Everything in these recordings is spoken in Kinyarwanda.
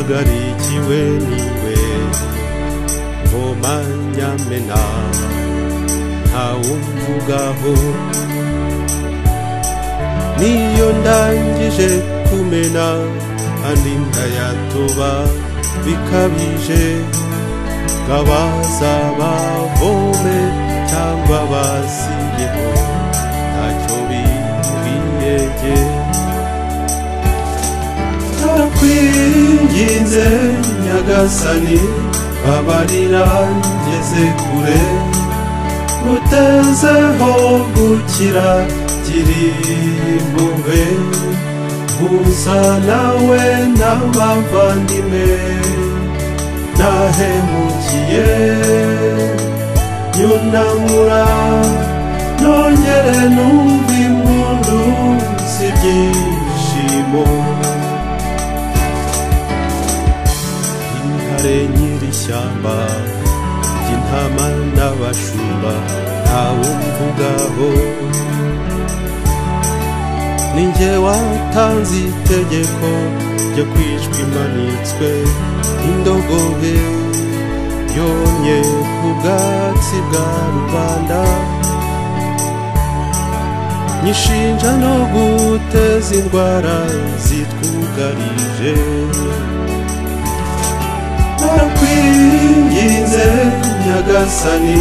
mpagarikiwe niwe ngoma nyamena ntawumvugaho niyo ndangije kumena andi ndayatoba bikabije ngabaza bavome cyangwa basigeho ntacyo bibiyege nakwinginze nyagasani babarira ngeze kure utezeho gukira kirimbuwe gusa nawe n'abavandimwe nahemukiye nyunamura nongere numva impundu z'ibyishimo intare nyir'ishyamba ry'intama n'abashumba ntawumvugaho ninjye watanze itegeko ryo kwicwa imanitswe indogobe yomye ku bwatsi bwa rubanda nyishinja no guteza indwara zitwugarije nakwinginze nyagasani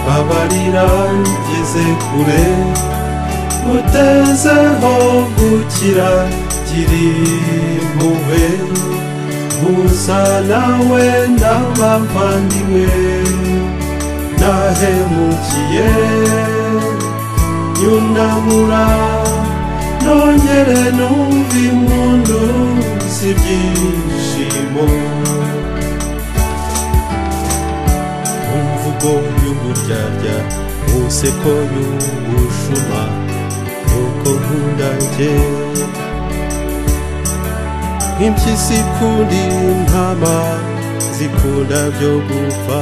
babarira ngeze kure utezeho gukira kirimbuwe gusa nawe n'abavandimwe nahemukiye nyunamura nongere numva impundu z'ibyishimo umvugo y'uburyarya museko y'ubushuma nuko nkunda njye impyisi kundi intama zikunda byo gupfa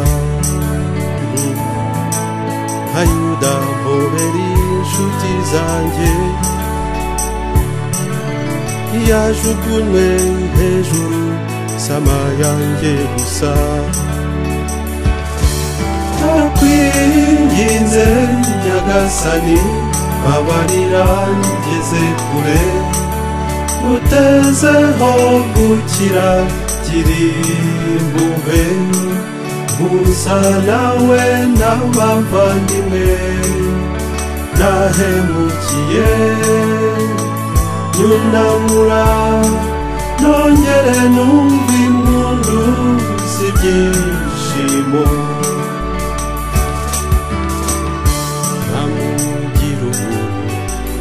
nka Yuda mpobera inshuti zanjye yajugunywe hejuru sama yanjye gusa nakwinginze nyagasani babarira ngeze kure utezeho gukira kirimbuwe gusa nawe n'abavandimwe nahemukiye nyunamura nongere numva impundu z'ibyishimo nkamugira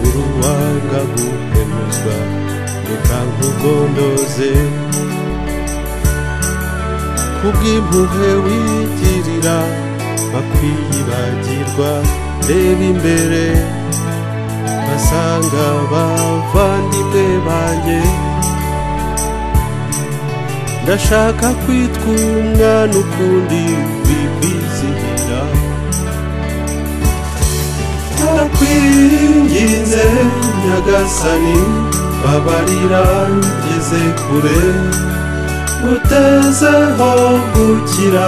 uruwanga guhemuzwa reka nkugondoze kubw'impuhwe wigirira bakwibagirwa reba imbere basanga bavandimwe banjye ndashaka kwitwa umwana ukundi wikwizihira nakwinginze nyagasani babarira ngeze kure utezeho gukira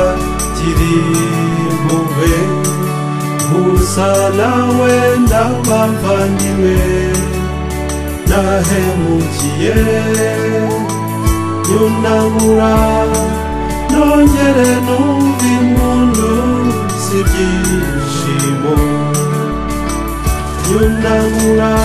kirimbuwe gusa nawe n'abavandimwe nahemukiye nyunamura nongere numva impundu z'ibyishimo nyunamura